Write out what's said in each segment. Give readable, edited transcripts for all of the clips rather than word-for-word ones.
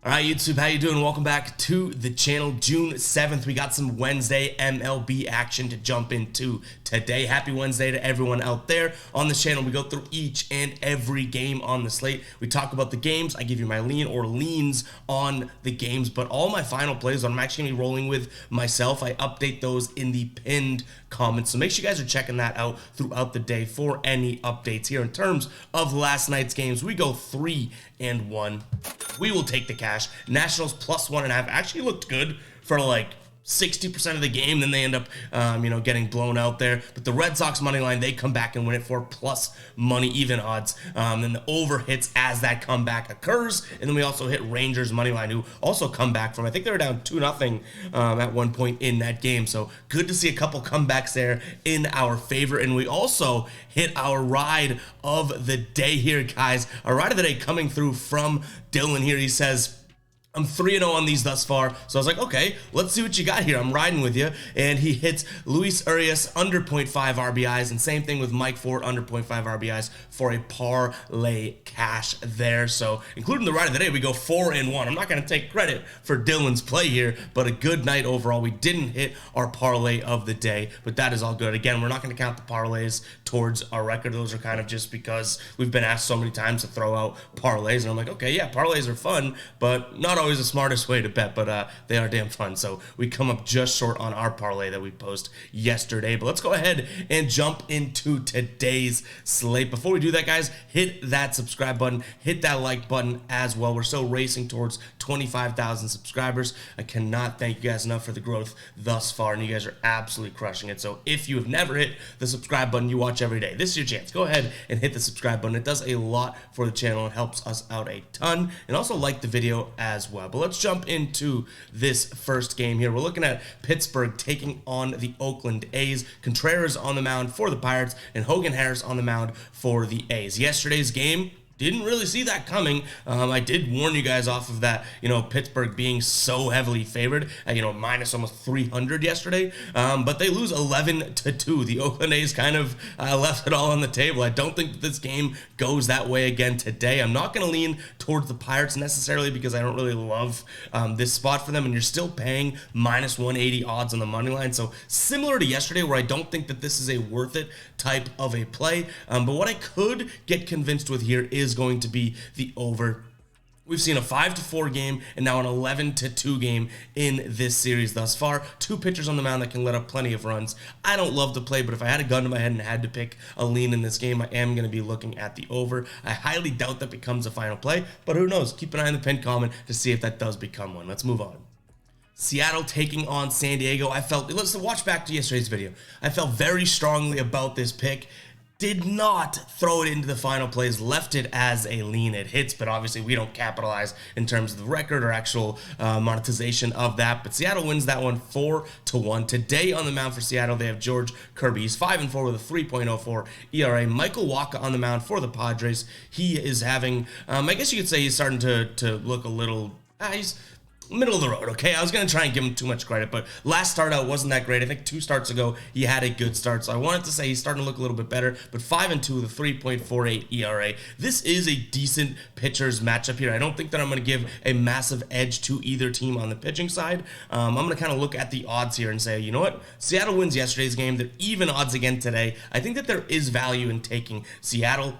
All right, YouTube, how you doing? Welcome back to the channel. June 7th, we got some Wednesday MLB action to jump into today. Happy Wednesday to everyone out there on this channel. We go through each and every game on the slate. We talk about the games. I give you my lean or leans on the games, but all my final plays that I'm actually going to be rolling with myself, I update those in the pinned comments. So make sure you guys are checking that out throughout the day for any updates here. In terms of last night's games, we go 3-1. We will take the cash. Nationals plus 1.5 actually looked good for like 60% of the game. Then they end up, getting blown out there. But the Red Sox money line, they come back and win it for plus money, even odds. Then the over hits as that comeback occurs. And then we also hit Rangers money line, who also come back from, I think they were down 2-0 at one point in that game. So good to see a couple comebacks there in our favor. And we also hit our ride of the day here, guys. Our ride of the day coming through from Dylan here. He says, I'm 3-0 on these thus far. So I was like, okay, let's see what you got here. I'm riding with you. And he hits Luis Urias under 0.5 RBIs. And same thing with Mike Ford under 0.5 RBIs for a parlay cash there. So including the ride of the day, we go 4-1. I'm not going to take credit for Dylan's play here, but a good night overall. We didn't hit our parlay of the day, but that is all good. Again, we're not going to count the parlays towards our record. Those are kind of just because we've been asked so many times to throw out parlays. And I'm like, okay, yeah, parlays are fun, but not always the smartest way to bet, but they are damn fun. So we come up just short on our parlay that we posted yesterday. But let's go ahead and jump into today's slate. Before we do that, guys, hit that subscribe button, hit that like button as well. We're still racing towards 25,000 subscribers. I cannot thank you guys enough for the growth thus far, and you guys are absolutely crushing it. So if you have never hit the subscribe button, you watch every day, this is your chance. Go ahead and hit the subscribe button. It does a lot for the channel. It helps us out a ton. And also like the video as well. But let's jump into this first game here. We're looking at Pittsburgh taking on the Oakland A's. Contreras on the mound for the Pirates and Hogan Harris on the mound for the A's. Yesterday's game, didn't really see that coming. I did warn you guys off of that, Pittsburgh being so heavily favored at, minus almost 300 yesterday. But they lose 11-2. The Oakland A's kind of left it all on the table. I don't think that this game goes that way again today. I'm not going to lean towards the Pirates necessarily because I don't really love this spot for them. And you're still paying minus 180 odds on the money line. So similar to yesterday, where I don't think that this is a worth it type of a play. But what I could get convinced with here is going to be the over. We've seen a 5-4 game and now an 11-2 game in this series thus far. Two pitchers on the mound that can let up plenty of runs. I don't love the play, but if I had a gun to my head and had to pick a lean in this game, I am going to be looking at the over. I highly doubt that becomes a final play, but who knows? Keep an eye on the pinned comment to see if that does become one. Let's move on. Seattle taking on San Diego. Let's watch back to yesterday's video. I felt very strongly about this pick. Did not throw it into the final plays, left it as a lean. It hits, but obviously we don't capitalize in terms of the record or actual monetization of that. But Seattle wins that one 4-1. Today on the mound for Seattle, they have George Kirby. He's 5-4 with a 3.04 ERA. Michael Wacha on the mound for the Padres. He is having, I guess you could say he's starting to look a little, he's middle of the road, okay? I was going to try and give him too much credit, but last start out wasn't that great. I think 2 starts ago, he had a good start, so I wanted to say he's starting to look a little bit better, but 5-2 with a 3.48 ERA. This is a decent pitcher's matchup here. I don't think that I'm going to give a massive edge to either team on the pitching side. I'm going to kind of look at the odds here and say, you know what? Seattle wins yesterday's game. They're even odds again today. I think that there is value in taking Seattle.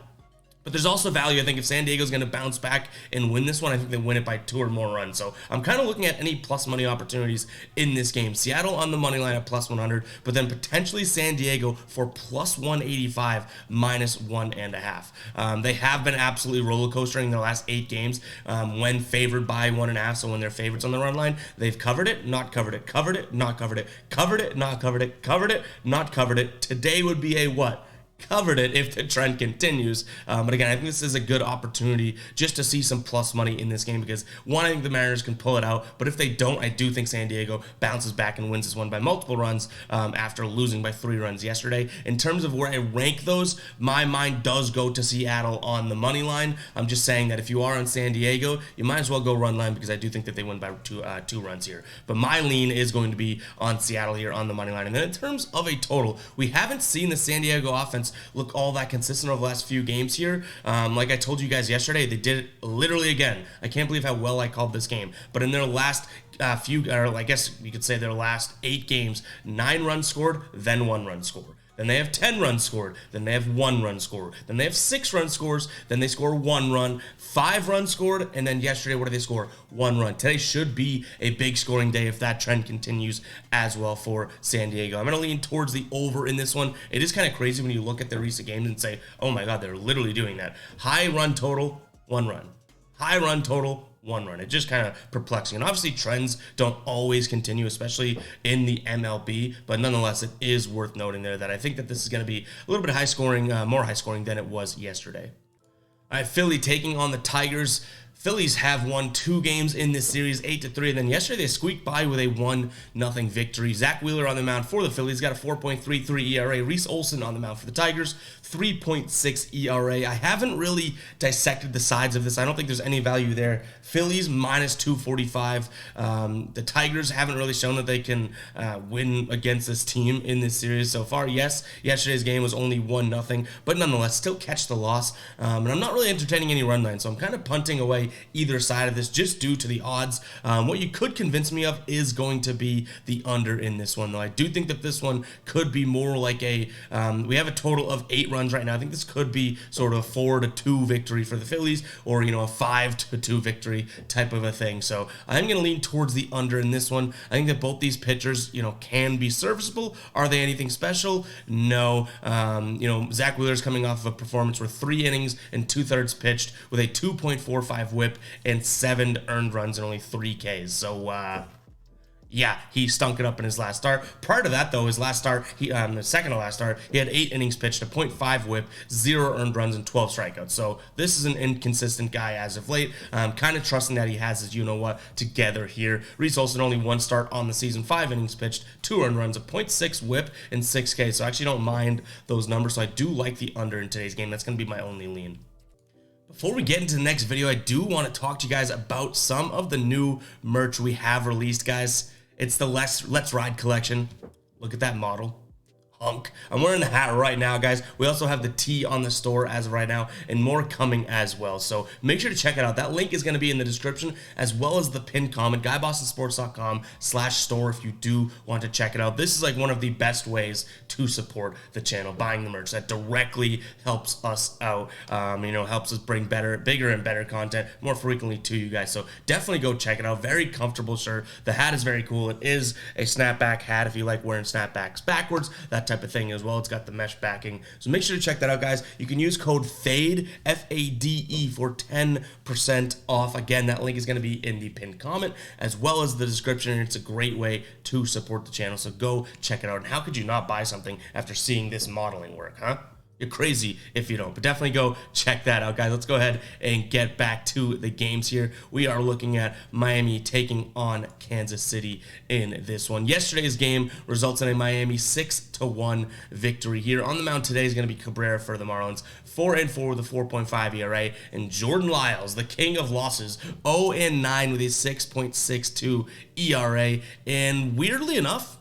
But there's also value, I think, if San Diego's going to bounce back and win this one, I think they win it by 2 or more runs. So I'm kind of looking at any plus money opportunities in this game. Seattle on the money line at plus 100, but then potentially San Diego for plus 185, minus 1.5. They have been absolutely roller coastering their last 8 games when favored by 1.5. So when they're favorites on the run line, they've covered it, not covered it, covered it, not covered it, covered it, not covered it, covered it, not covered it. Today would be a what? Covered it if the trend continues. But again, I think this is a good opportunity just to see some plus money in this game because, one, I think the Mariners can pull it out, but if they don't, I do think San Diego bounces back and wins this one by multiple runs after losing by 3 runs yesterday. In terms of where I rank those, my mind does go to Seattle on the money line. I'm just saying that if you are on San Diego, you might as well go run line because I do think that they win by 2 runs here. But my lean is going to be on Seattle here on the money line. And then in terms of a total, we haven't seen the San Diego offense look all that consistent over the last few games here. Like I told you guys yesterday, they did it literally again. I can't believe how well I called this game. But in their last or I guess you could say their last 8 games, 9 runs scored, then 1 run scored. Then they have 10 runs scored. Then they have 1 run scored. Then they have 6 run scores. Then they score 1 run, 5 runs scored. And then yesterday, what did they score? 1 run. Today should be a big scoring day if that trend continues as well for San Diego. I'm going to lean towards the over in this one. It is kind of crazy when you look at their recent games and say, oh my God, they're literally doing that. High run total, 1 run. High run total, 1 run. It's just kind of perplexing. And obviously trends don't always continue, especially in the MLB, but nonetheless, it is worth noting there that I think that this is going to be a little bit high scoring, more high scoring than it was yesterday. All right, Philly taking on the Tigers. Phillies have won 2 games in this series, 8-3, and then yesterday they squeaked by with a 1-0 victory. Zach Wheeler on the mound for the Phillies got a 4.33 ERA. Reese Olson on the mound for the Tigers, 3.6 ERA. I haven't really dissected the sides of this. I don't think there's any value there. Phillies minus 245. The Tigers haven't really shown that they can win against this team in this series so far. Yes, yesterday's game was only 1-0, but nonetheless, still catch the loss. And I'm not really entertaining any run line, so I'm kind of punting away either side of this just due to the odds. What you could convince me of is going to be the under in this one, though. I do think that this one could be more like a, we have a total of 8 runs right now. I think this could be sort of a 4-2 victory for the Phillies, or, a 5-2 victory type of a thing. So I'm going to lean towards the under in this one. I think that both these pitchers, can be serviceable. Are they anything special? No. Zach Wheeler's coming off of a performance where 3 innings and 2/3 pitched with a 2.45 whip and 7 earned runs and only 3 Ks. So, yeah, he stunk it up in his last start. Prior to that, though, his last start, the second to last start, he had 8 innings pitched, a .5 whip, 0 earned runs, and 12 strikeouts. So this is an inconsistent guy as of late. I'm kind of trusting that he has his you-know-what together here. Reese Olson only 1 start on the season, 5 innings pitched, 2 earned runs, a .6 whip, and 6 Ks. So I actually don't mind those numbers. So I do like the under in today's game. That's going to be my only lean. Before we get into the next video, I do want to talk to you guys about some of the new merch we have released, guys. It's the Let's Ride collection. Look at that model. Hunk. I'm wearing the hat right now, guys. We also have the tee on the store as of right now, and more coming as well. So make sure to check it out. That link is going to be in the description, as well as the pinned comment, GuyBostonSports.com/store if you do want to check it out. This is like one of the best ways to support the channel, buying the merch. That directly helps us out, helps us bring bigger and better content more frequently to you guys. So definitely go check it out. Very comfortable shirt. The hat is very cool. It is a snapback hat if you like wearing snapbacks backwards, that type of thing as well. It's got the mesh backing, so make sure to check that out, guys. You can use code FADE, F-A-D-E, for 10% off. Again, that link is going to be in the pinned comment as well as the description, and it's a great way to support the channel, so go check it out. And how could you not buy something after seeing this modeling work, huh? You're crazy if you don't, but definitely go check that out, guys. Let's go ahead and get back to the games here. We are looking at Miami taking on Kansas City in this one. Yesterday's game results in a Miami 6-1 victory here. On the mound today is going to be Cabrera for the Marlins, 4-4 with a 4.5 ERA, and Jordan Lyles, the king of losses, 0-9 with a 6.62 ERA. And weirdly enough,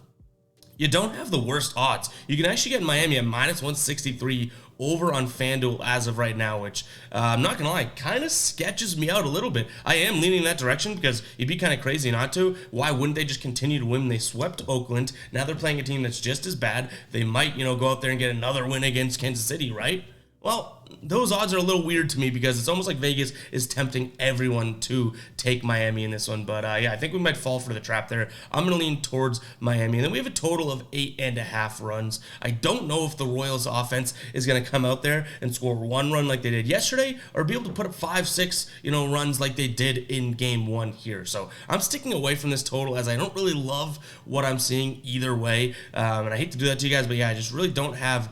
you don't have the worst odds. You can actually get Miami at minus 163 over on FanDuel as of right now, which I'm not going to lie, kind of sketches me out a little bit. I am leaning in that direction because it'd be kind of crazy not to. Why wouldn't they just continue to win? They swept Oakland. Now they're playing a team that's just as bad. They might, go out there and get another win against Kansas City, right? Well, those odds are a little weird to me because it's almost like Vegas is tempting everyone to take Miami in this one. But yeah, I think we might fall for the trap there. I'm going to lean towards Miami. And then we have a total of 8.5 runs. I don't know if the Royals offense is going to come out there and score 1 run like they did yesterday, or be able to put up 5-6, runs like they did in game 1 here. So I'm sticking away from this total as I don't really love what I'm seeing either way. And I hate to do that to you guys, but yeah, I just really don't have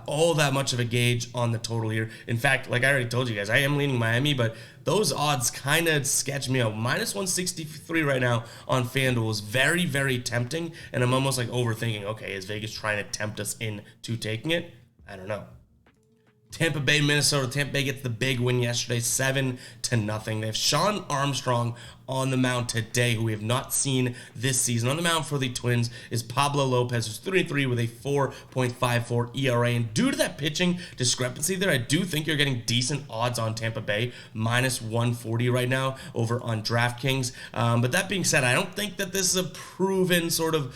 all that much of a gauge on the total here. In fact, like I already told you guys, I am leaning Miami, but those odds kind of sketch me out. Minus 163 right now on FanDuel is very, very tempting, and I'm almost like overthinking, okay, is Vegas trying to tempt us into taking it? I don't know. Tampa Bay, Minnesota. Tampa Bay gets the big win yesterday, 7-0. They have Sean Armstrong on the mound today, who we have not seen this season. On the mound for the Twins is Pablo Lopez, who's 3-3 with a 4.54 ERA. And due to that pitching discrepancy there, I do think you're getting decent odds on Tampa Bay, minus 140 right now over on DraftKings. But that being said, I don't think that this is a proven sort of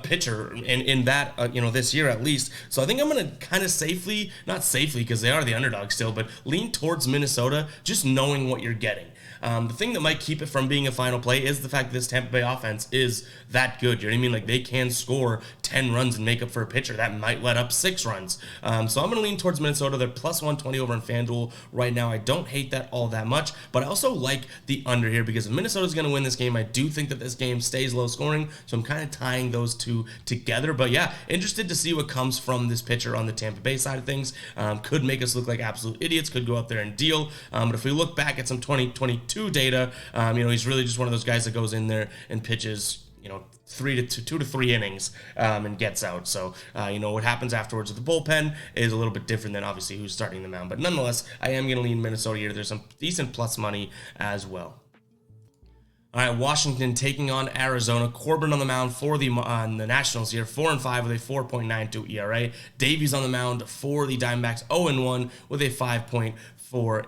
pitcher in that this year at least. So I think I'm going to kind of safely, not safely because they are the underdog still, but lean towards Minnesota, just knowing what you're getting. The thing that might keep it from being a final play is the fact that this Tampa Bay offense is that good. You know what I mean? Like, they can score 10 runs and make up for a pitcher that might let up 6 runs. So I'm going to lean towards Minnesota. They're plus 120 over in FanDuel right now. I don't hate that all that much, but I also like the under here because if Minnesota's going to win this game, I do think that this game stays low scoring. So I'm kind of tying those two together. But yeah, interested to see what comes from this pitcher on the Tampa Bay side of things. Could make us look like absolute idiots. Could go out there and deal. But if we look back at some 2022 data, he's really just one of those guys that goes in there and pitches 2 to 3 innings and gets out. So what happens afterwards with the bullpen is a little bit different than obviously who's starting the mound. But nonetheless, I am going to lean Minnesota here. There's some decent plus money as well. All right, Washington taking on Arizona. Corbin on the mound for the Nationals here, 4-5 with a 4.92 ERA. Davies on the mound for the Diamondbacks, 0-1 with a 5.4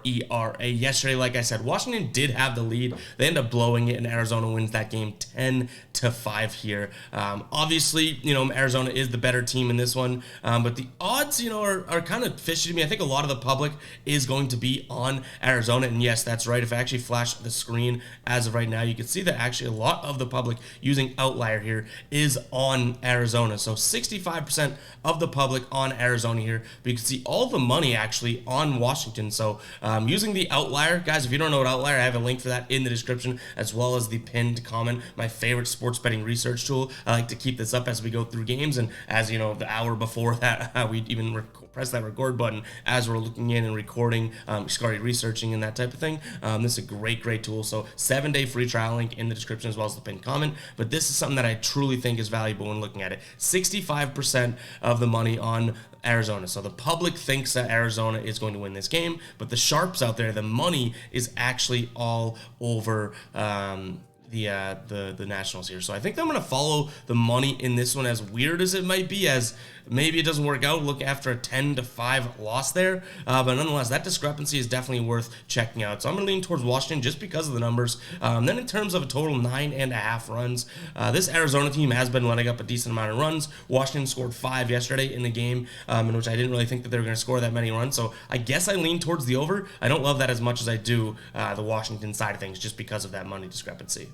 ERA. Yesterday, like I said, Washington did have the lead. They end up blowing it, and Arizona wins that game 10-5 here. Obviously, Arizona is the better team in this one, but the odds, are kind of fishy to me. I think a lot of the public is going to be on Arizona, and yes, that's right. If I actually flash the screen as of right now, you can see that actually a lot of the public using Outlier here is on Arizona. So 65% of the public on Arizona here, but you can see all the money actually on Washington. So using the Outlier, guys, if you don't know what Outlier, I have a link for that in the description, as well as the pinned comment, my favorite sports betting research tool. I like to keep this up as we go through games, and as the hour before that, we even press that record button as we're looking in and recording, started researching and that type of thing. This is a great tool. So 7-day free trial link in the description as well as the pinned comment. But this is something that I truly think is valuable when looking at it. 65% of the money on Arizona. So the public thinks that Arizona is going to win this game, but the sharps out there, the money is actually all over the Nationals here. So I think I'm going to follow the money in this one, as weird as it might be, as maybe it doesn't work out. Look after a 10-5 loss there. But nonetheless, that discrepancy is definitely worth checking out. So I'm going to lean towards Washington just because of the numbers. Then in terms of a total 9.5 runs, this Arizona team has been letting up a decent amount of runs. Washington scored 5 yesterday in the game, in which I didn't really think that they were going to score that many runs. So I guess I lean towards the over. I don't love that as much as I do the Washington side of things, just because of that money discrepancy.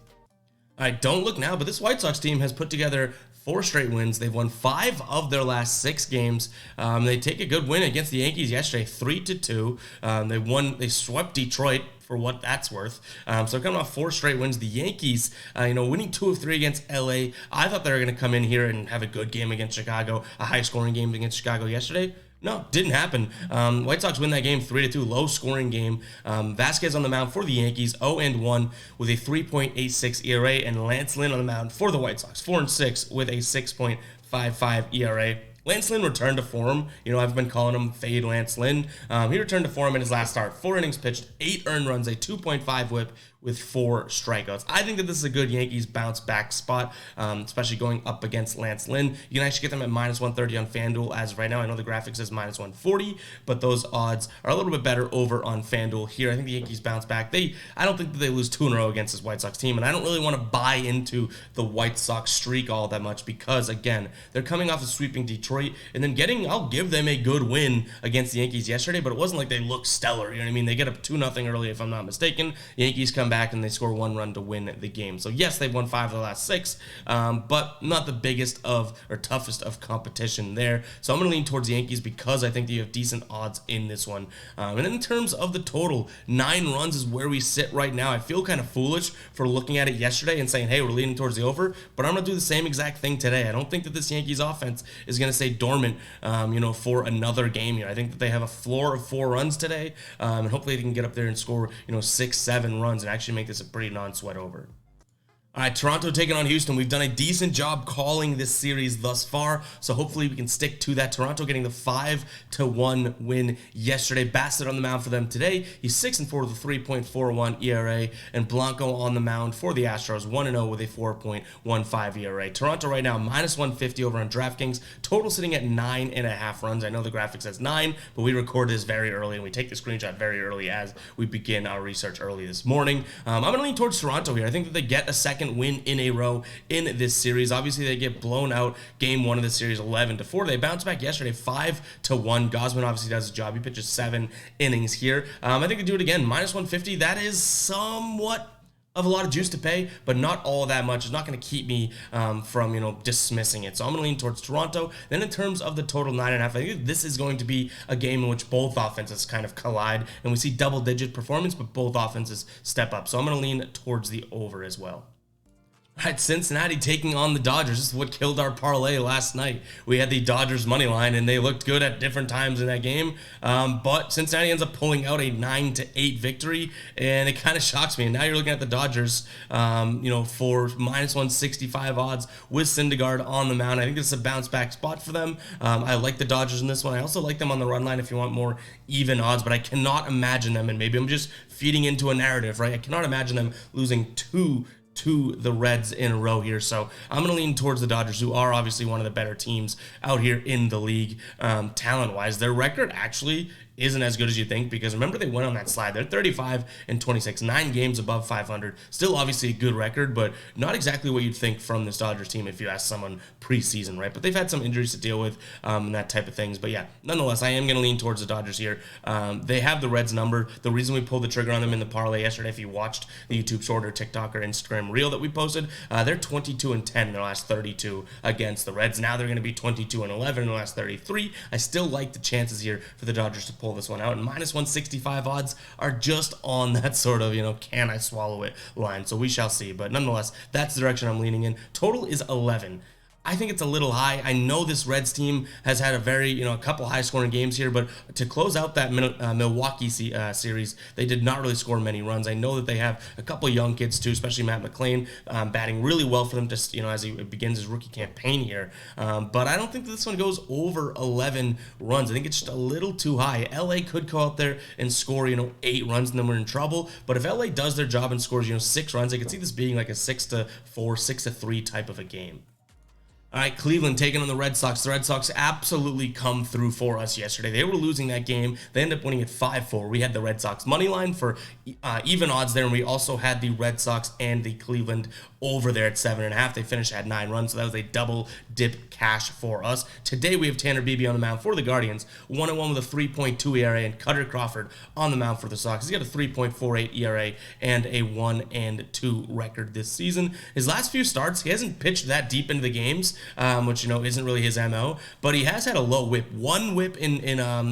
All right, don't look now, but this White Sox team has put together 4 straight wins. They've won 5 of their last 6 games. They take a good win against the Yankees yesterday, 3-2. They swept Detroit, for what that's worth. So coming off 4 straight wins, the Yankees, winning 2 of 3 against LA. I thought they were going to come in here and have a good game against Chicago, a high-scoring game against Chicago yesterday. No, didn't happen. White Sox win that game 3-2, low-scoring game. Vasquez on the mound for the Yankees, 0-1 with a 3.86 ERA, and Lance Lynn on the mound for the White Sox, 4-6 with a 6.55 ERA. Lance Lynn returned to form. I've been calling him Fade Lance Lynn. He returned to form in his last start. 4 innings pitched, 8 earned runs, a 2.5 whip with 4 strikeouts. I think that this is a good Yankees bounce back spot, especially going up against Lance Lynn. You can actually get them at minus 130 on FanDuel as of right now. I know the graphic says minus 140, but those odds are a little bit better over on FanDuel here. I think the Yankees bounce back. I don't think that they lose 2 in a row against this White Sox team, and I don't really want to buy into the White Sox streak all that much because, again, they're coming off of sweeping Detroit and then I'll give them a good win against the Yankees yesterday, but it wasn't like they looked stellar. You know what I mean? They get up 2-0 early, if I'm not mistaken. The Yankees come back and they score 1 run to win the game. So yes, they've won 5 of the last 6, but not the biggest or toughest of competition there. So I'm going to lean towards the Yankees because I think that you have decent odds in this one. And in terms of the total, 9 runs is where we sit right now. I feel kind of foolish for looking at it yesterday and saying, hey, we're leaning towards the over, but I'm going to do the same exact thing today. I don't think that this Yankees offense is going to stay dormant, for another game here. I think that they have a floor of 4 runs today, and hopefully they can get up there and score, 6-7 runs and actually make this a pretty non-sweat over. All right, Toronto taking on Houston. We've done a decent job calling this series thus far, so hopefully we can stick to that. Toronto getting the 5-1 win yesterday. Bassett on the mound for them today. He's 6-4 with a 3.41 ERA, and Blanco on the mound for the Astros, 1-0 with a 4.15 ERA. Toronto right now -150 over on DraftKings. Total sitting at 9.5 runs. I know the graphic says 9, but we record this very early, and we take the screenshot very early as we begin our research early this morning. I'm going to lean towards Toronto here. I think that they get a second win in a row in this series. Obviously, they get blown out game one of the series 11-4. They bounced back yesterday 5-1. Gosman obviously does his job. He pitches 7 innings here. I think they do it again. -150. That is somewhat of a lot of juice to pay, but not all that much. It's not going to keep me from, dismissing it. So I'm going to lean towards Toronto. Then in terms of the total 9.5, I think this is going to be a game in which both offenses kind of collide, and we see double-digit performance, but both offenses step up. So I'm going to lean towards the over as well. All right, Cincinnati taking on the Dodgers. This is what killed our parlay last night. We had the Dodgers money line, and they looked good at different times in that game. But Cincinnati ends up pulling out a 9-8 victory, and it kind of shocks me. And now you're looking at the Dodgers, for -165 odds with Syndergaard on the mound. I think this is a bounce back spot for them. I like the Dodgers in this one. I also like them on the run line if you want more even odds, but I cannot imagine them, and maybe I'm just feeding into a narrative, right? I cannot imagine them losing to the Reds in a row here. So I'm going to lean towards the Dodgers, who are obviously one of the better teams out here in the league, talent-wise. Their record actually isn't as good as you think, because remember they went on that slide. They're 35-26, 9 games above 500. Still obviously a good record, but not exactly what you'd think from this Dodgers team if you ask someone preseason, right? But they've had some injuries to deal with and that type of things. But yeah, nonetheless, I am going to lean towards the Dodgers here. They have the Reds number. The reason we pulled the trigger on them in the parlay yesterday, if you watched the YouTube short or TikTok or Instagram reel that we posted, they're 22-10 in their last 32 against the Reds. Now they're going to be 22-11 in the last 33. I still like the chances here for the Dodgers to pull this one out, and -165 odds are just on that sort of, can I swallow it line. So we shall see. But nonetheless, that's the direction I'm leaning in. Total is 11. I think it's a little high. I know this Reds team has had a couple high-scoring games here, but to close out that Milwaukee series, they did not really score many runs. I know that they have a couple young kids too, especially Matt McClain, batting really well for them, just as he begins his rookie campaign here. But I don't think that this one goes over 11 runs. I think it's just a little too high. LA could go out there and score 8 runs, and then we're in trouble. But if LA does their job and scores 6 runs, I could see this being like a 6-4, 6-3 type of a game. All right, Cleveland taking on the Red Sox. The Red Sox absolutely come through for us yesterday. They were losing that game. They ended up winning it 5-4. We had the Red Sox money line for even odds there, and we also had the Red Sox and the Cleveland over there at 7.5. They finished at 9 runs, so that was a double dip cash for us. Today we have Tanner Beebe on the mound for the Guardians, 1-1 with a 3.2 ERA, and Cutter Crawford on the mound for the Sox. He's got a 3.48 ERA and a 1-2 record this season. His last few starts, he hasn't pitched that deep into the games, which isn't really his MO, but he has had a low whip. 1 whip in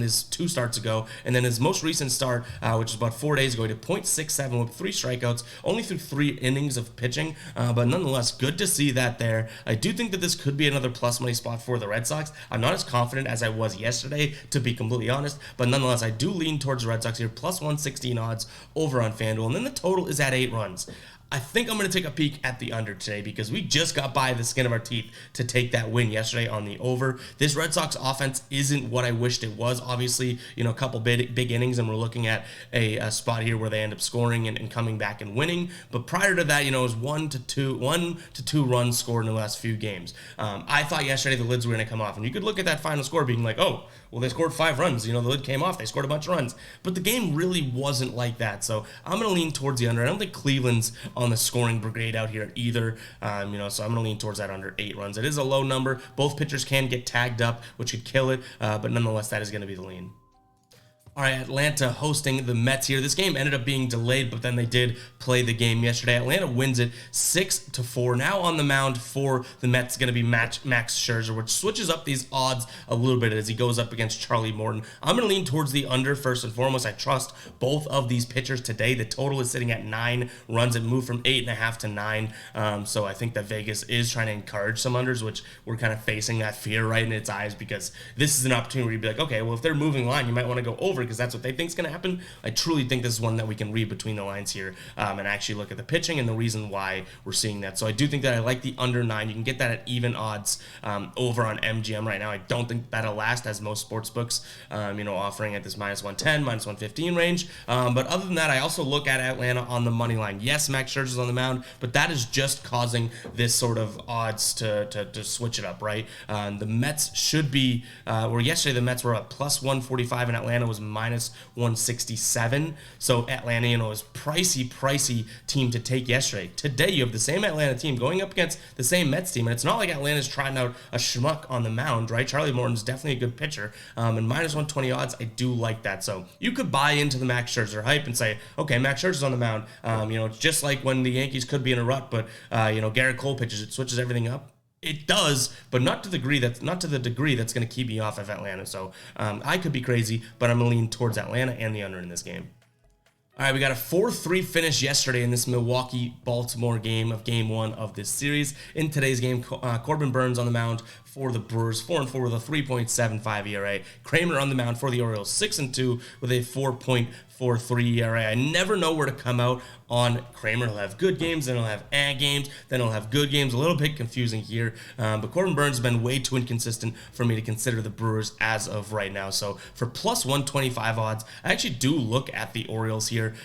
his 2 starts ago, and then his most recent start, which is about 4 days ago, he did .67 with 3 strikeouts, only through 3 innings of pitching. But nonetheless, good to see that there. I do think that this could be another plus money spot for the Red Sox. I'm not as confident as I was yesterday, to be completely honest, but nonetheless, I do lean towards the Red Sox here, plus 116 odds over on FanDuel, and then the total is at 8 runs. I think I'm going to take a peek at the under today, because we just got by the skin of our teeth to take that win yesterday on the over. This Red Sox offense isn't what I wished it was. Obviously, a couple big innings, and we're looking at a spot here where they end up scoring and coming back and winning. But prior to that, it was 1 to 2 runs scored in the last few games. I thought yesterday the lids were going to come off, and you could look at that final score being like, oh, well, they scored 5 runs. The lid came off. They scored a bunch of runs. But the game really wasn't like that. So I'm going to lean towards the under. I don't think Cleveland's on the scoring brigade out here either. So I'm going to lean towards that under 8 runs. It is a low number. Both pitchers can get tagged up, which could kill it. But nonetheless, that is going to be the lean. All right, Atlanta hosting the Mets here. This game ended up being delayed, but then they did play the game yesterday. Atlanta wins it 6-4. Now on the mound for the Mets going to be Max Scherzer, which switches up these odds a little bit as he goes up against Charlie Morton. I'm going to lean towards the under first and foremost. I trust both of these pitchers today. The total is sitting at 9 runs. It moved from 8.5 to 9. So I think that Vegas is trying to encourage some unders, which we're kind of facing that fear right in its eyes, because this is an opportunity where you'd be like, okay, well, if they're moving line, you might want to go over because that's what they think is going to happen. I truly think this is one that we can read between the lines here and actually look at the pitching and the reason why we're seeing that. So I do think that I like the under 9. You can get that at even odds over on MGM right now. I don't think that'll last, as most sports books, offering at this minus 110, minus 115 range. But other than that, I also look at Atlanta on the money line. Yes, Max Scherzer's on the mound, but that is just causing this sort of odds to switch it up, right? The Mets should be, yesterday the Mets were at plus 145 and Atlanta was minus 167. So Atlanta, is pricey team to take yesterday. Today you have the same Atlanta team going up against the same Mets team, and it's not like Atlanta's trying out a schmuck on the mound, right? Charlie Morton's definitely a good pitcher, and minus 120 odds, I do like that. So you could buy into the Max Scherzer hype and say, okay, Max Scherzer's on the mound. It's just like when the Yankees could be in a rut, but Garrett Cole pitches, it switches everything up. It does, but not to the degree that's going to keep me off of Atlanta. So I could be crazy, but I'm going to lean towards Atlanta and the under in this game. All right, we got a 4-3 finish yesterday in this Milwaukee-Baltimore game of Game 1 of this series. In today's game, Corbin Burns on the mound for the Brewers, 4-4 with a 3.75 ERA. Kramer on the mound for the Orioles, 6-2 with a 4.43 ERA. I never know where to come out on Kramer. He'll have good games, then he'll have games, then he'll have good games. A little bit confusing here, but Corbin Burns has been way too inconsistent for me to consider the Brewers as of right now. So for plus 125 odds, I actually do look at the Orioles here.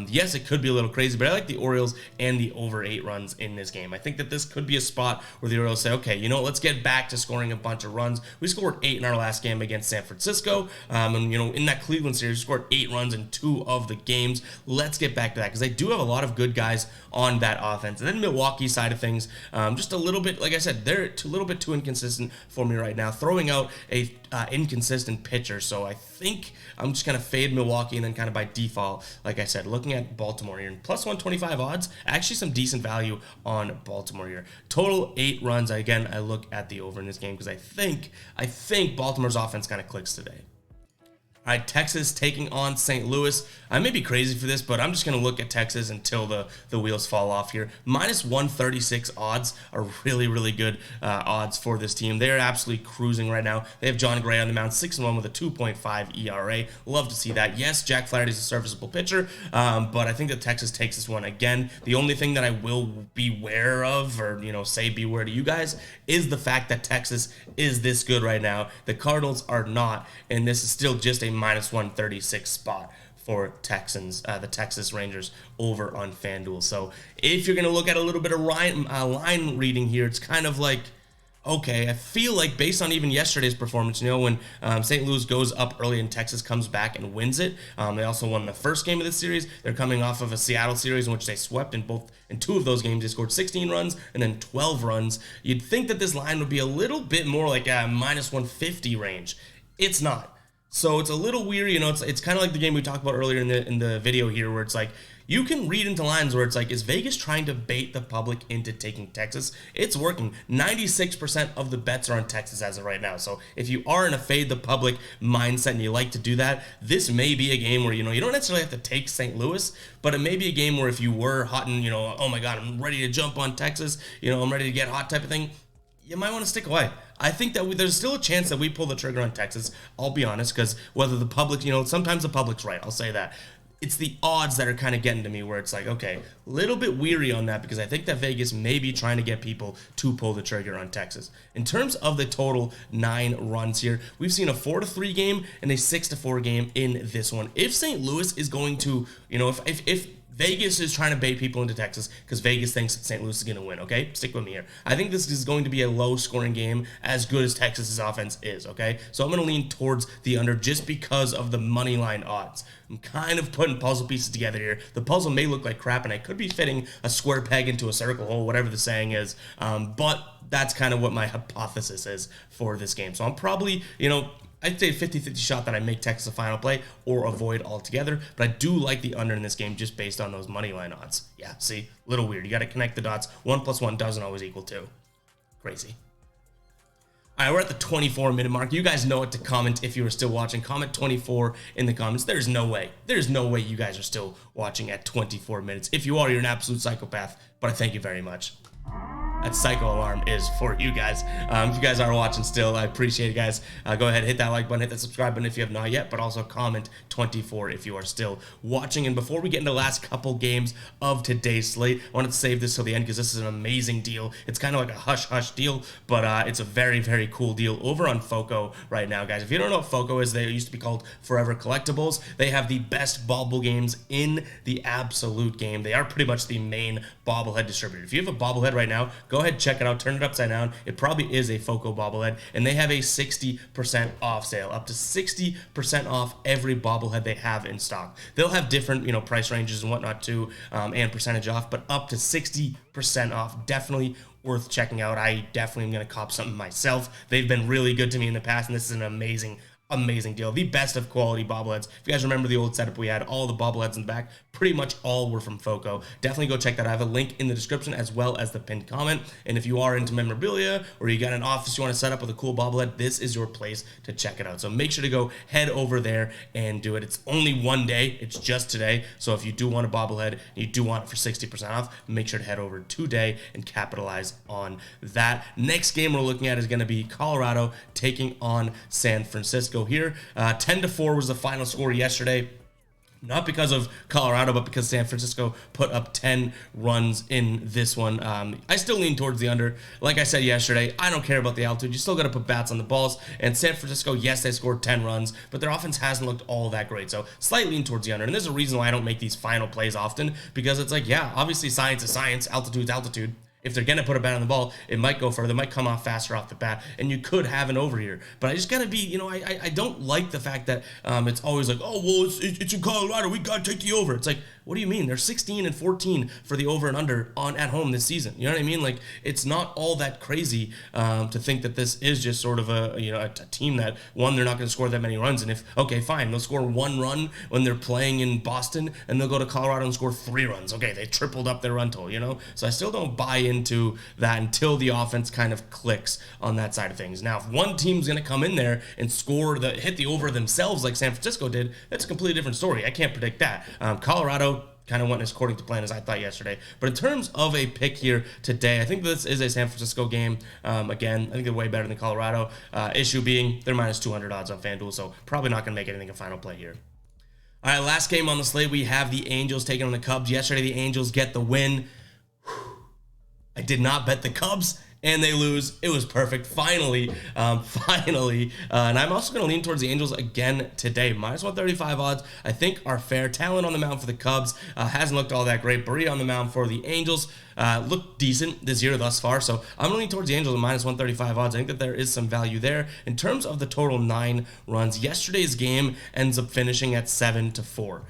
Yes, it could be a little crazy, but I like the Orioles and the over 8 runs in this game. I think that this could be a spot where the Orioles say, okay, let's get back to scoring a bunch of runs. We scored 8 in our last game against San Francisco, and in that Cleveland series, we scored 8 runs in 2 of the games. Let's get back to that, because I do have a lot of good guys on that offense. And then Milwaukee side of things, just a little bit, like I said, they're a little bit too inconsistent for me right now, throwing out a inconsistent pitcher. So I think I'm just going to fade Milwaukee, and then kind of by default, like I said, looking at Baltimore here, and plus 125 odds, actually some decent value on Baltimore here. Total 8 runs. Again, I look at the over in this game because I think Baltimore's offense kind of clicks today. All right, Texas taking on St. Louis. I may be crazy for this, but I'm just going to look at Texas until the wheels fall off here. Minus 136 odds are really, really good odds for this team. They're absolutely cruising right now. They have John Gray on the mound, 6-1 with a 2.5 ERA. Love to see that. Yes, Jack Flaherty's a serviceable pitcher, but I think that Texas takes this one. Again, the only thing that I will beware of, or say beware to you guys, is the fact that Texas is this good right now. The Cardinals are not, and this is still just a minus 136 spot for the Texas Rangers over on FanDuel. So if you're going to look at a little bit of line reading here, it's kind of like, okay, I feel like based on even yesterday's performance, when St. Louis goes up early and Texas comes back and wins it. They also won the first game of the series. They're coming off of a Seattle series in which they swept in 2 of those games. They scored 16 runs and then 12 runs. You'd think that this line would be a little bit more like a minus 150 range. It's not. So it's a little weird, it's kind of like the game we talked about earlier in the video here, where it's like, you can read into lines where it's like, is Vegas trying to bait the public into taking Texas? It's working. 96% of the bets are on Texas as of right now. So if you are in a fade the public mindset and you like to do that, this may be a game where, you don't necessarily have to take St. Louis, but it may be a game where if you were hot and, oh my God, I'm ready to jump on Texas, I'm ready to get hot type of thing, you might want to stick away. I think that there's still a chance that we pull the trigger on Texas, I'll be honest, because whether the public, sometimes the public's right, I'll say that. It's the odds that are kind of getting to me where it's like, okay, a little bit weary on that, because I think that Vegas may be trying to get people to pull the trigger on Texas. In terms of the total 9 runs here, we've seen a 4-3 game and a 6-4 game in this one. If St. Louis is going to, if Vegas is trying to bait people into Texas because Vegas thinks that St. Louis is going to win, okay? Stick with me here. I think this is going to be a low-scoring game, as good as Texas's offense is, okay? So I'm going to lean towards the under just because of the money line odds. I'm kind of putting puzzle pieces together here. The puzzle may look like crap, and I could be fitting a square peg into a circle hole, whatever the saying is, but that's kind of what my hypothesis is for this game. So I'm probably, I'd say a 50-50 shot that I make Texas a final play or avoid altogether, but I do like the under in this game just based on those money line odds. Yeah, see, a little weird. You got to connect the dots. 1 + 1 doesn't always equal 2. Crazy. All right, we're at the 24-minute mark. You guys know what to comment if you are still watching. Comment 24 in the comments. There's no way you guys are still watching at 24 minutes. If you are, you're an absolute psychopath, but I thank you very much. that psycho alarm is for you guys. If you guys are watching still, I appreciate it, guys. Go ahead, hit that like button, hit that subscribe button if you have not yet, but also comment 24 if you are still watching. And before we get into the last couple games of today's slate, I wanted to save this till the end because this is an amazing deal. It's kind of like a hush-hush deal, but it's a very, very cool deal over on Foco right now, guys. If you don't know what Foco is, they used to be called Forever Collectibles. They have the best bobble games in the absolute game. They are pretty much the main bobblehead distributor. If you have a bobblehead right now, go ahead, check it out, turn it upside down. It probably is a Foco bobblehead, and they have a 60% off sale, up to 60% off every bobblehead they have in stock. They'll have different, price ranges and whatnot too, and percentage off, but up to 60% off. Definitely worth checking out. I definitely am going to cop something myself. They've been really good to me in the past, and this is an amazing deal. The best of quality bobbleheads. If you guys remember the old setup we had, all the bobbleheads in the back, pretty much all were from Foco. Definitely go check that out. I have a link in the description as well as the pinned comment. And if you are into memorabilia or you got an office you want to set up with a cool bobblehead, this is your place to check it out. So make sure to go head over there and do it. It's only one day. It's just today. So if you do want a bobblehead and you do want it for 60% off, make sure to head over today and capitalize on that. Next game we're looking at is going to be Colorado taking on San Francisco here. 10-4 was the final score yesterday. Not because of Colorado, but because San Francisco put up 10 runs in this one. I still lean towards the under. Like I said yesterday, I don't care about the altitude. You still got to put bats on the balls. And San Francisco, yes, they scored 10 runs, but their offense hasn't looked all that great. So slight lean towards the under. And there's a reason why I don't make these final plays often, because it's like, yeah, obviously science is science, altitude's altitude. If they're going to put a bat on the ball, it might go further. It might come off faster off the bat, and you could have an over here. But I just got to be, I don't like the fact that it's always like, oh, well, it's in Colorado. We got to take the over. It's like, what do you mean? They're 16-14 for the over and under at home this season. You know what I mean? Like, it's not all that crazy to think that this is just sort of a team that, one, they're not going to score that many runs. And if, okay, fine, they'll score 1 run when they're playing in Boston, and they'll go to Colorado and score 3 runs. Okay, they tripled up their run total, So I still don't buy into that until the offense kind of clicks on that side of things. Now, if one team's going to come in there and hit the over themselves like San Francisco did, that's a completely different story. I can't predict that. Colorado kind of went according to plan as I thought yesterday. But in terms of a pick here today, I think this is a San Francisco game. Again, I think they're way better than Colorado. Issue being they're minus 200 odds on FanDuel, so probably not going to make anything a final play here. All right, last game on the slate, we have the Angels taking on the Cubs. Yesterday, the Angels get the win. I did not bet the Cubs, and they lose. It was perfect. Finally. And I'm also going to lean towards the Angels again today. Minus 135 odds, I think, are fair. Talent on the mound for the Cubs hasn't looked all that great. Barria on the mound for the Angels looked decent this year thus far. So I'm going to lean towards the Angels at minus 135 odds. I think that there is some value there. In terms of the total 9 runs, yesterday's game ends up finishing at 7-4.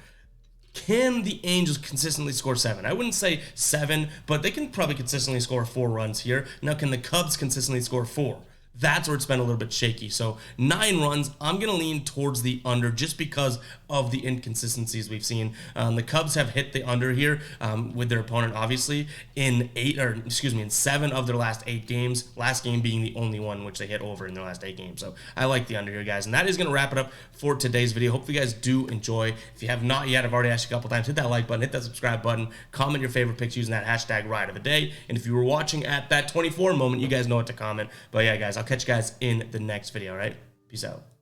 Can the Angels consistently score 7? I wouldn't say 7, but they can probably consistently score 4 runs here. Now, can the Cubs consistently score 4? That's where it's been a little bit shaky. So 9 runs, I'm going to lean towards the under just because of the inconsistencies we've seen. The Cubs have hit the under here with their opponent, obviously, in 7 of their last 8 games. Last game being the only one which they hit over in their last 8 games. So I like the under here, guys. And that is going to wrap it up for today's video. Hope you guys do enjoy. If you have not yet, I've already asked you a couple times, hit that like button, hit that subscribe button, comment your favorite picks using that hashtag ride of the day. And if you were watching at that 24 moment, you guys know what to comment. But yeah, guys, I'll catch you guys in the next video, all right? Peace out.